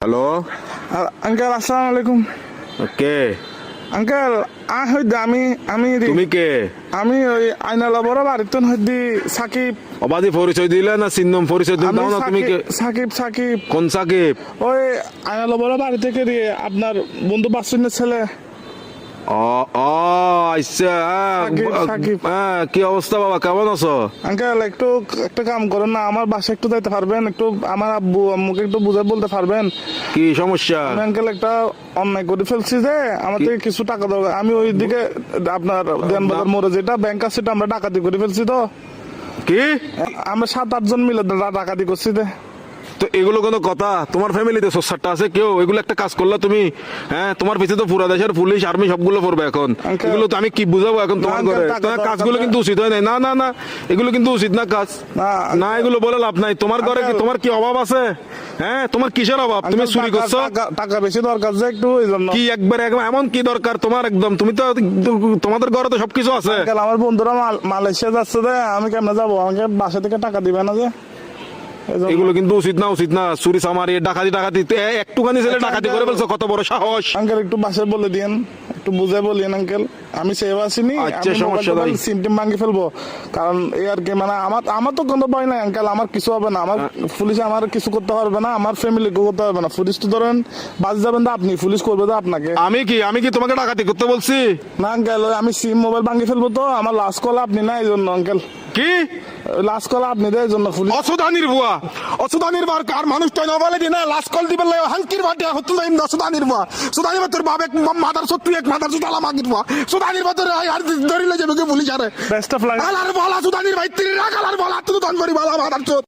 Hello uncle আসসালামু আলাইকুম। কে uncle হইতে আমি আমি তুমি কে আমি ওই আইনালা বড় বাড়িতে হইতে সাকিব। অবাধি পরিচয় দিলে না চিহ্নম পরিচয় দিলে আমি দাও না তুমি কে সাকিব সাকিব কোন সাকিব? ওই আইনালা বড় বাড়ি থেকে দিয়ে আপনার বন্ধু বাসুনের ছেলে। ও ও আচ্ছা সাকিব। কি অবস্থা বাবা, কেমন আছো? আঙ্কেল একটু একটা কাম করেন না, আমার বাসায় একটু যাইতে পারবেন? একটু আমার আব্বু আম্মুকে একটু বুঝে বলতে পারবেন? কি সমস্যা? আমি আঙ্কেল একটা অন্যায় করে ফেলছি যে আমার থেকে কিছু টাকা দরকার। আমি ওই দিকে আপনার দেনবাজার মোড়ে যেটা ব্যাংক আছে সেটা আমরা ডাকাতি করে ফেলছি। তো কি আমরা 7-8 জন মিলে ডাকাতি করছি। তো এগুলো কোনো কথা? তোমার ফ্যামিলিতে সোসারটা আছে কেউ? এগুলো একটা কাজ করলা তুমি? হ্যাঁ, তোমার পিছিয়ে তো পুরা দেশের পুলিশ আর্মি সবগুলো পড়বে এখন। Uncle, এগুলো তো আমি কি বুঝাবো এখন তোমার না, ঘরে? uncle, তোমার টাকা কাজগুলো দরকার কিন্তু উচিত হয় নাই। না না না, এগুলো কিন্তু উচিত না কাজ। না এগুলো বলে লাভ নাই। তোমার ঘরে কি Uncle, তোমার কি অভাব আছে? হ্যাঁ, তোমার কিসের অভাব? তুমি আঙ্কেল, চুরি করছো? টাকা বেশি দরকার যে একটু ওই জন্য। কি একবার এমন কি দরকার তোমার? একদম তুমি তো তোমাদের ঘরে তো সবকিছু আছে। আঙ্কেল, আমার বন্ধুরা মালয়েশিয়া যাচ্ছে যে আমি কেমনে যাবো? আমাকে বাসা থেকে টাকা দিবে না যে? এজন্য। এগুলো কিন্তু উচিত না, উচিত না। চুরি চামারি ডাকাতি টাকাতি একটুখানি ছেলে ডাকাতি করে ফেলছো, কত বড় সাহস! আঙ্কেল একটু বাসায় বলে দিন, একটু বুঝে বলিন আঙ্কেল। আমি সেভ আসিনি, আচ্ছা, সমস্যা নাই। সিমটিম ভাঙি ফেলবো। কারণ এই আর কি, মানে আমার তো কোনো ভয় নাই আঙ্কেল। আমার কিছু হবে না, আমার পুলিশ আমার কিছু করতে পারবে না, আমার ফ্যামিলি করতে পারবে না। পুলিশ তো ধরেন বাজ যাবেন তো আপনি, পুলিশ করবে তো আপনাকে। আমি কি তোমাকে ডাকাতি করতে বলছি? না আঙ্কেল, আমি সিম মোবাইল ভাঙি ফেলবো। তো আমার লাস্ট কল আপনি না, এই জন্য আঙ্কেল। কি লাস্ট কল আপনি দেয় এই জন্য পুলিশ। অসুদানির বুয়া, অসুদানির বার কার মানুষ তো নবলে দিনা লাস্ট কল দিবেন লাই হালকির বাটে হতুল ইন অসুদানির বুয়া। সুদানির তোর বাপ এক মাদার সত্তু এক মাদার সুদালা মাগির বুয়া। সুদানির বাতর আর ধরিলে যাবে কে পুলিশ আরে। Best of luck. আলার বলা সুদানির ভাই তিরি রাখালার বলা তুই দন করি বলা মাদার চোদ।